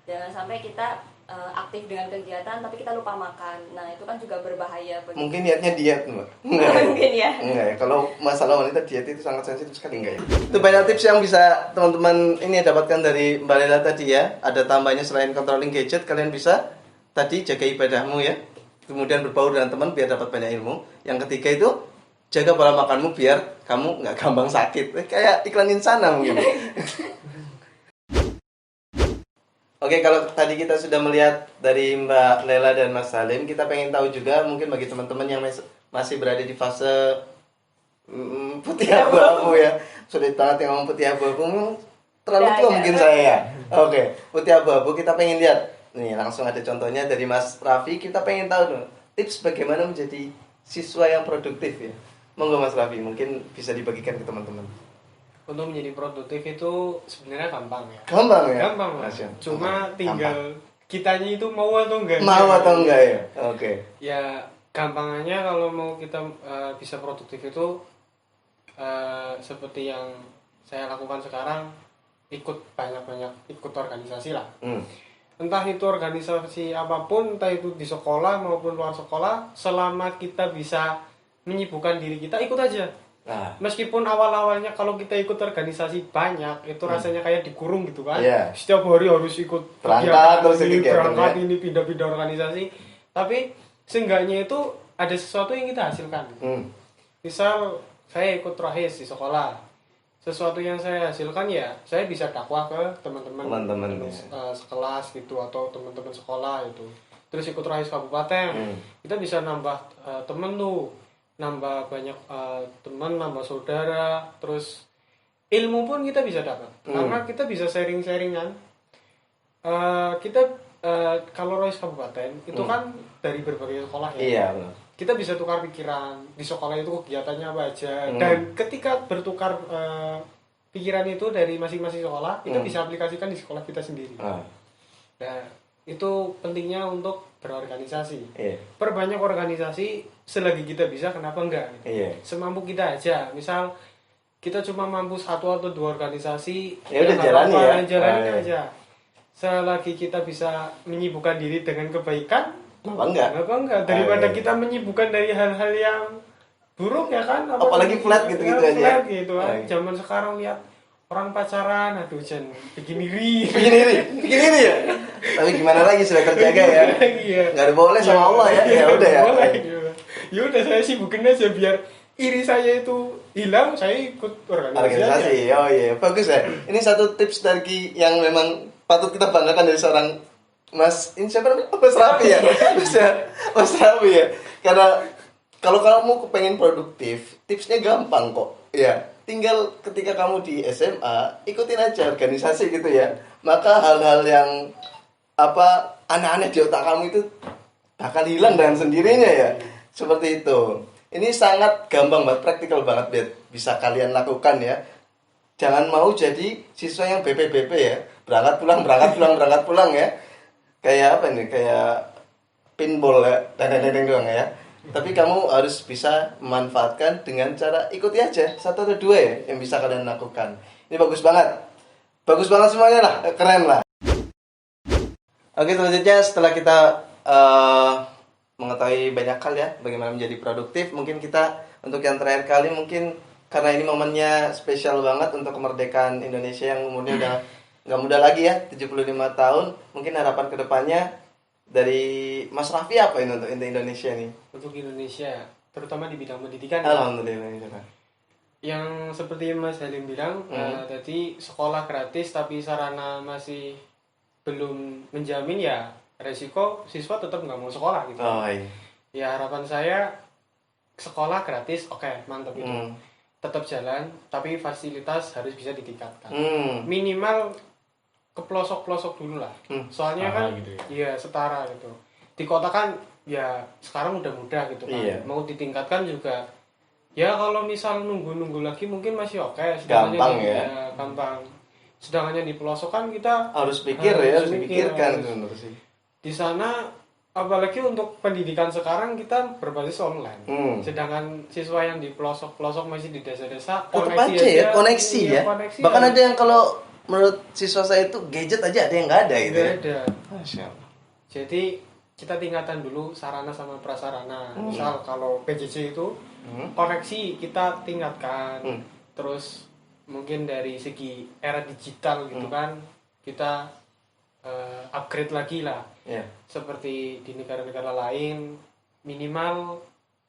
Jangan sampai kita aktif dengan kegiatan tapi kita lupa makan. Nah itu kan juga berbahaya bagi mungkin niatnya diet Mbak. Mungkin ya. Enggak ya. Kalau masalah wanita diet itu sangat sensitif sekali enggak ya. Itu banyak tips yang bisa teman-teman ini dapatkan dari Mbak Lela tadi ya. Ada tambahnya selain controlling gadget, kalian bisa tadi jaga ibadahmu ya, kemudian berbaur dengan teman biar dapat banyak ilmu. Yang ketiga itu jaga pola makanmu biar kamu nggak gampang sakit. Kayak iklan Insana mungkin. Oke, kalau tadi kita sudah melihat dari Mbak Lela dan Mas Salim, kita pengen tahu juga mungkin bagi teman-teman yang masih berada di fase putih abu-abu ya. Sulit banget yang ngomong putih abu-abu, terlalu tua mungkin saya ya. Oke, putih abu-abu kita pengen lihat. Nih, langsung ada contohnya dari Mas Raffi. Kita pengen tahu dong tips bagaimana menjadi siswa yang produktif ya. Monggo Mas Raffi, mungkin bisa dibagikan ke teman-teman. Untuk menjadi produktif itu sebenarnya gampang ya. Gampang ya? Gampang. Cuma tinggal kitanya itu mau atau enggak. Mau atau enggak ya? Oke. Ya gampangannya kalau mau kita bisa produktif itu seperti yang saya lakukan sekarang, ikut ikut organisasi lah. Entah itu organisasi apapun, entah itu di sekolah maupun luar sekolah, selama kita bisa menyibukkan diri kita, ikut aja. Meskipun awal-awalnya kalau kita ikut organisasi banyak, itu rasanya kayak dikurung gitu kan. Setiap hari harus ikut berangkat ini pindah-pindah organisasi. Tapi seenggaknya itu ada sesuatu yang kita hasilkan. Misal saya ikut rohis di sekolah, sesuatu yang saya hasilkan ya saya bisa dakwah ke teman-teman sekelas gitu atau teman-teman sekolah itu. Terus ikut rohis kabupaten, kita bisa nambah temen tuh, nambah banyak teman, nambah saudara, terus ilmu pun kita bisa dapat karena kita bisa sharing-sharingan. Kita kalau rohis kabupaten itu kan dari berbagai sekolah ya. Iya, benar. Kita bisa tukar pikiran di sekolah itu kegiatannya apa aja, dan ketika bertukar pikiran itu dari masing-masing sekolah itu bisa aplikasikan di sekolah kita sendiri. Nah, itu pentingnya untuk berorganisasi. Perbanyak organisasi selagi kita bisa, kenapa enggak? Semampu kita aja. Misal kita cuma mampu 1 atau 2 organisasi, ya udah jalani aja. Selagi kita bisa menyibukkan diri dengan kebaikan, kenapa enggak? Daripada kita menyibukkan dari hal-hal yang buruk ya kan, apalagi flat gitu-gitu aja. Gitu kan. Zaman sekarang lihat orang pacaran, aduh Jen, bikin iri ya. Tapi gimana lagi, sudah terjaga ya. Nggak ada boleh sama Allah ya. Ya udah ya. Ya udah, saya sibukin aja biar iri saya itu hilang, saya ikut organisasi. Oh iya, bagus ya. Ini satu tips dari yang memang patut kita banggakan dari seorang Mas, ini siapa namanya? Mas Raffi ya. Mas Raffi ya. Karena kalau kamu kepengen produktif, tipsnya gampang kok. Ya, tinggal ketika kamu di SMA, ikutin aja organisasi gitu ya. Maka hal-hal yang aneh-aneh di otak kamu itu bakal hilang dengan sendirinya ya. Seperti itu. Ini sangat gampang banget, praktikal banget biar bisa kalian lakukan ya. Jangan mau jadi siswa yang BP ya. Berangkat pulang ya. Kayak apa nih? Kayak pinball ya, dadang doang ya. Tapi kamu harus bisa memanfaatkan dengan cara ikuti aja 1 atau 2 ya yang bisa kalian lakukan. Ini bagus banget semuanya lah, keren lah. Oke, selanjutnya setelah kita mengetahui banyak hal ya bagaimana menjadi produktif, mungkin kita untuk yang terakhir kali, mungkin karena ini momennya spesial banget untuk kemerdekaan Indonesia yang umurnya udah nggak muda lagi ya, 75 tahun. Mungkin harapan kedepannya dari Mas Raffi apa ini untuk Indonesia nih? Untuk Indonesia, terutama di bidang pendidikan. Alhamdulillah. Yang seperti Mas Halim bilang, tadi sekolah gratis tapi sarana masih belum menjamin, ya resiko siswa tetap nggak mau sekolah gitu. Ya harapan saya sekolah gratis, oke, mantap itu. Tetap jalan, tapi fasilitas harus bisa ditingkatkan. Minimal ke pelosok-pelosok dulu lah. Soalnya setara kan gitu ya? Iya, setara gitu. Di kota kan ya sekarang udah mudah gitu kan. Mau ditingkatkan juga ya kalau misal nunggu lagi mungkin masih oke. Gampang ya. Gampang. Sedangkan di pelosok kan kita harus harus dipikirkan menurut sih. Di sana apalagi untuk pendidikan sekarang kita berbasis online. Sedangkan siswa yang di pelosok-pelosok masih di desa-desa koneksi ya. Bahkan ada yang kalau menurut siswa saya itu gadget aja ada yang nggak ada gitu. Nggak ada. Masya Allah. Jadi kita tingkatkan dulu sarana sama prasarana. Misal kalau PJJ itu koneksi kita tingkatkan. Terus mungkin dari segi era digital gitu kan kita upgrade lagi lah. Seperti di negara-negara lain, minimal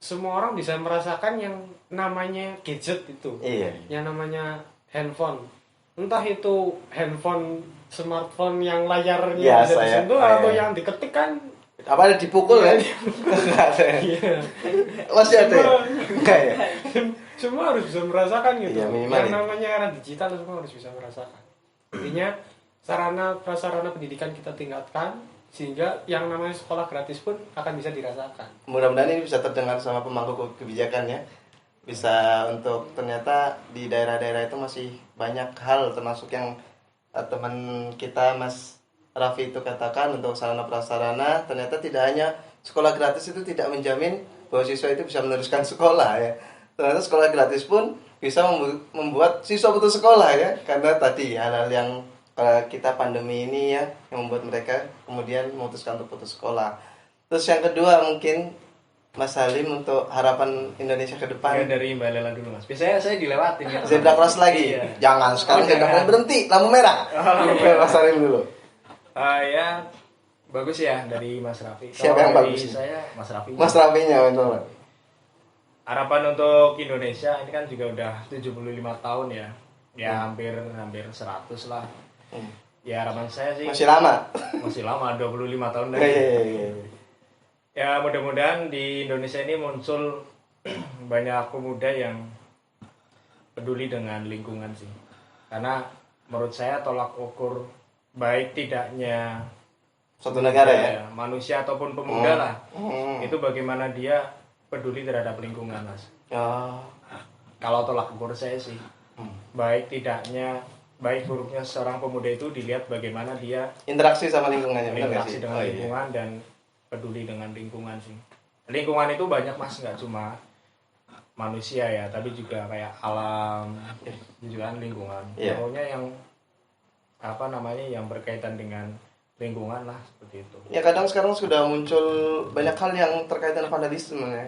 semua orang bisa merasakan yang namanya gadget itu. Yang namanya handphone. Entah itu handphone, smartphone yang layarnya bisa disentuh atau yang diketik kan. Apa ada dipukul ya? Enggak ada. Masih ada ya? Enggak ya? Semua harus bisa merasakan gitu. Yang namanya era digital semua harus bisa merasakan. Intinya sarana prasarana pendidikan kita tingkatkan sehingga yang namanya sekolah gratis pun akan bisa dirasakan. Mudah-mudahan ini bisa terdengar sama pemangku kebijakan ya. Bisa untuk ternyata di daerah-daerah itu masih banyak hal termasuk yang teman kita Mas Raffi itu katakan untuk sarana prasarana. Ternyata tidak hanya sekolah gratis itu tidak menjamin bahwa siswa itu bisa meneruskan sekolah ya. Ternyata sekolah gratis pun bisa membuat siswa putus sekolah ya, karena tadi hal-hal yang kita pandemi ini ya yang membuat mereka kemudian memutuskan untuk putus sekolah. Terus yang kedua mungkin Mas Halim untuk harapan Indonesia ke depan. Ya dari Mbak Lela dulu Mas. Biasanya saya dilewatin ya. Zebra cross lagi. Jangan sekarang zebra cross berhenti, lampu merah. Mas Halim dulu. Ya bagus ya dari Mas Raffi. Siapa yang bagus? Saya Mas Raffi. Mas Raffinya betul. Harapan untuk Indonesia ini kan juga udah 75 tahun ya. Ya hampir 100 lah. Ya harapan saya sih masih lama 25 tahun lagi. Ya mudah-mudahan di Indonesia ini muncul banyak pemuda yang peduli dengan lingkungan sih. Karena menurut saya tolak ukur baik tidaknya suatu negara ya, manusia ataupun pemuda lah, itu bagaimana dia peduli terhadap lingkungan Mas. Kalau tolak ukur saya sih baik buruknya seorang pemuda itu dilihat bagaimana dia Interaksi sama lingkungannya, benar nggak berinteraksi sih? dengan lingkungan dan peduli dengan lingkungan sih. Lingkungan itu banyak mas, nggak cuma manusia ya, tapi juga kayak alam, juga kan lingkungan. Pokoknya yang yang berkaitan dengan lingkungan lah, seperti itu. Ya kadang sekarang sudah muncul banyak hal yang terkait dengan vandalisme ya.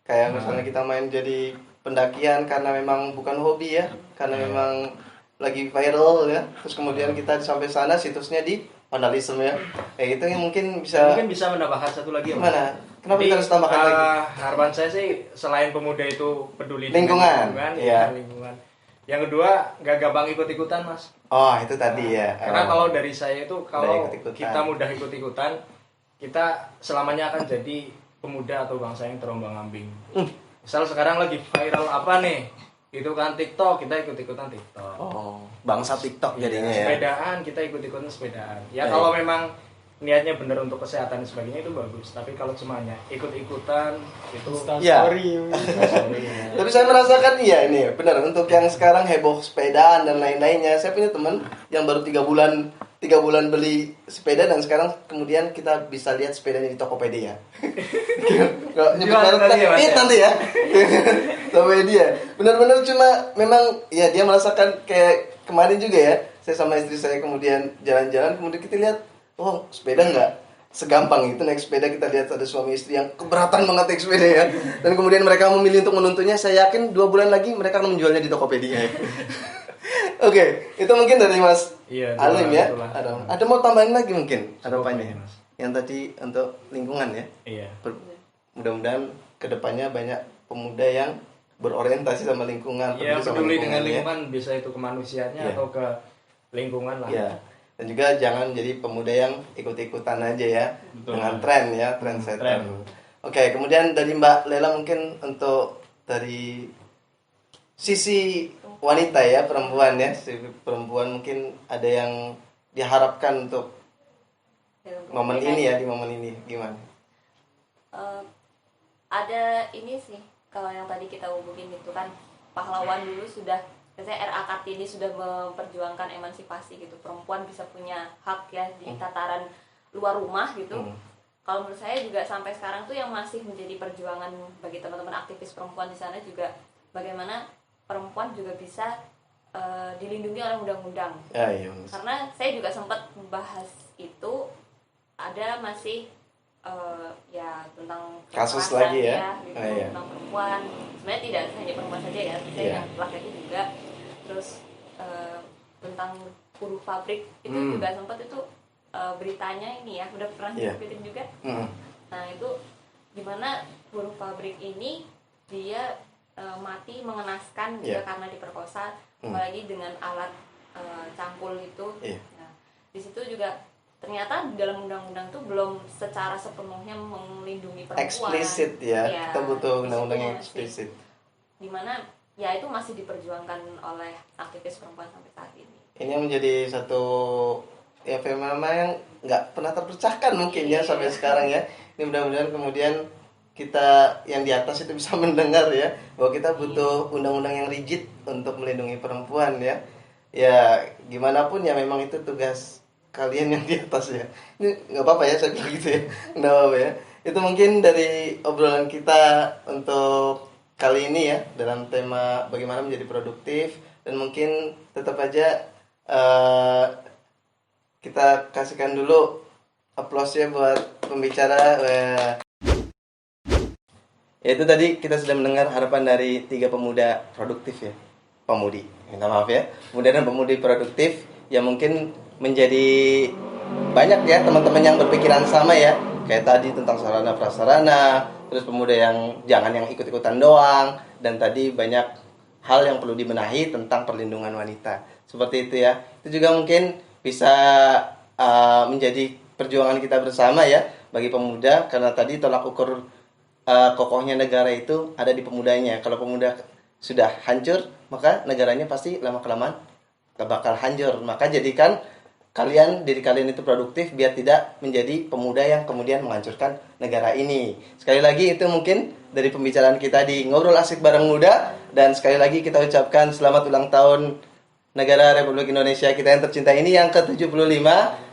Kayak misalnya kita main jadi pendakian karena memang bukan hobi ya, karena memang lagi viral ya. Terus kemudian kita sampai sana situsnya di vandalisme ya. Kayak gitu yang mungkin bisa menambahkan satu lagi ya. Mana? Kenapa kita harus tambahkan lagi? Harapan saya sih selain pemuda itu peduli lingkungan, dengan lingkungan. Yang kedua, nggak gampang ikut-ikutan mas. Oh itu tadi ya. Karena kalau dari saya itu kalau ikut-ikutan. kita mudah ikut-ikutan, kita selamanya akan jadi pemuda atau bangsa yang terombang-ambing. Misal sekarang lagi viral apa nih? Itu kan TikTok, kita ikut-ikutan TikTok. Oh, bangsa TikTok jadinya ya. Sepedaan, kita ikut-ikutan sepedaan. Ya kalau memang niatnya benar untuk kesehatan dan sebagainya itu bagus. Tapi kalau cumanya ikut-ikutan itu story. Tapi saya merasakan ini benar untuk yang sekarang heboh sepedaan dan lain-lainnya. Saya punya teman yang baru 3 bulan beli sepeda dan sekarang kemudian kita bisa lihat sepedanya di Tokopedia. Kalau nyebut merek nanti ya. Tokopedia. Benar-benar cuma memang ya dia merasakan kayak kemarin juga ya. Saya sama istri saya kemudian jalan-jalan kemudian kita lihat sepeda nggak segampang itu naik sepeda. Kita lihat ada suami istri yang keberatan banget naik sepeda ya. Dan kemudian mereka memilih untuk menuntunnya. Saya yakin 2 bulan lagi mereka akan menjualnya di Tokopedia ya. Oke, itu mungkin dari Mas Alim ya. Ada mau tambahin lagi mungkin harapannya? Yang tadi untuk lingkungan ya. Iya. Mudah-mudahan kedepannya banyak pemuda yang berorientasi sama lingkungan. Iya, peduli dengan lingkungan, bisa itu kemanusiaannya atau ke lingkungan lah. Iya. Dan juga jangan jadi pemuda yang ikut-ikutan aja ya. Betul. Dengan tren ya, trendsetter. Oke, kemudian dari Mbak Lela mungkin untuk dari sisi wanita ya, perempuan ya, perempuan mungkin ada yang diharapkan untuk momen ini ya, di momen ini gimana? Ada ini sih, kalau yang tadi kita hubungin itu kan pahlawan dulu sudah, misalnya RA Kartini sudah memperjuangkan emansipasi gitu, perempuan bisa punya hak ya di tataran luar rumah gitu. Kalau menurut saya juga sampai sekarang tuh yang masih menjadi perjuangan bagi teman-teman aktivis perempuan di sana juga bagaimana perempuan juga bisa dilindungi oleh undang-undang. Iya. Karena saya juga sempat membahas itu, ada masih ya tentang kasus lagi ya, gitu, tentang perempuan. Sebenarnya tidak hanya perempuan saja ya, saya laki-laki juga. Terus tentang buruh pabrik itu juga sempat itu beritanya ini ya, udah pernah diterbitkan juga. Nah itu gimana buruh pabrik ini dia mati mengenaskan juga karena diperkosa, apalagi dengan alat cangkul itu. Nah, di situ juga ternyata di dalam undang-undang tuh belum secara sepenuhnya melindungi perempuan. Eksplisit ya, kita butuh undang-undang yang eksplisit. Dimana ya itu masih diperjuangkan oleh aktivis perempuan sampai saat ini. Ini menjadi satu ya fenomena yang nggak pernah terpecahkan mungkin ya sampai sekarang ya. Ini mudah-mudahan kemudian kita yang di atas itu bisa mendengar ya bahwa kita butuh undang-undang yang rigid untuk melindungi perempuan ya. Ya gimana pun ya memang itu tugas kalian yang di atas ya. Ini nggak apa-apa ya saya bilang gitu ya, nggak apa-apa ya. Itu mungkin dari obrolan kita untuk kali ini ya dalam tema bagaimana menjadi produktif, dan mungkin tetap aja kita kasihkan dulu aplausnya buat pembicara. Itu tadi kita sudah mendengar harapan dari 3 pemuda produktif ya, pemudi, minta maaf ya, pemuda dan pemudi produktif yang mungkin menjadi banyak ya teman-teman yang berpikiran sama ya, kayak tadi tentang sarana prasarana, terus pemuda yang jangan yang ikut-ikutan doang, dan tadi banyak hal yang perlu dibenahi tentang perlindungan wanita seperti itu ya. Itu juga mungkin bisa menjadi perjuangan kita bersama ya bagi pemuda, karena tadi tolak ukur kokohnya negara itu ada di pemudanya. Kalau pemuda sudah hancur, maka negaranya pasti lama-kelamaan bakal hancur. Maka jadikan diri kalian itu produktif biar tidak menjadi pemuda yang kemudian menghancurkan negara ini. Sekali lagi itu mungkin dari pembicaraan kita di Ngobrol Asik Bareng Muda, dan sekali lagi kita ucapkan selamat ulang tahun negara Republik Indonesia kita yang tercinta ini yang ke-75,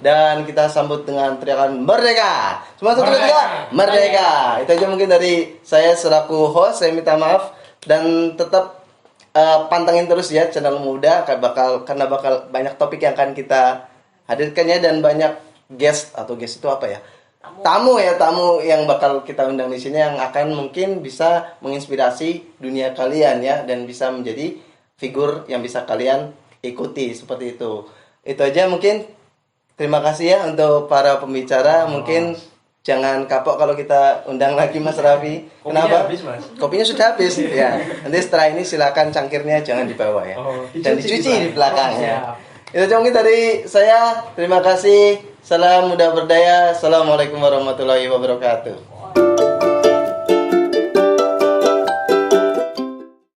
dan kita sambut dengan teriakan merdeka. Semua satu tiga, merdeka. Itu aja mungkin dari saya selaku host. Saya minta maaf dan tetap pantengin terus ya channel Muda, karena bakal banyak topik yang akan kita hadirkannya, dan banyak guest itu apa ya? Tamu yang bakal kita undang di sini yang akan mungkin bisa menginspirasi dunia kalian ya, dan bisa menjadi figur yang bisa kalian ikuti seperti itu. Itu aja mungkin. Terima kasih ya untuk para pembicara. Mungkin jangan kapok kalau kita undang lagi Mas Raffi. Kenapa? Habis, Mas. Kopinya sudah habis. Ya. Nanti setelah ini silakan cangkirnya jangan dibawa ya. Dan dicuci di belakang ya. Itu aja mungkin dari saya. Terima kasih. Salam muda berdaya. Assalamualaikum warahmatullahi wabarakatuh.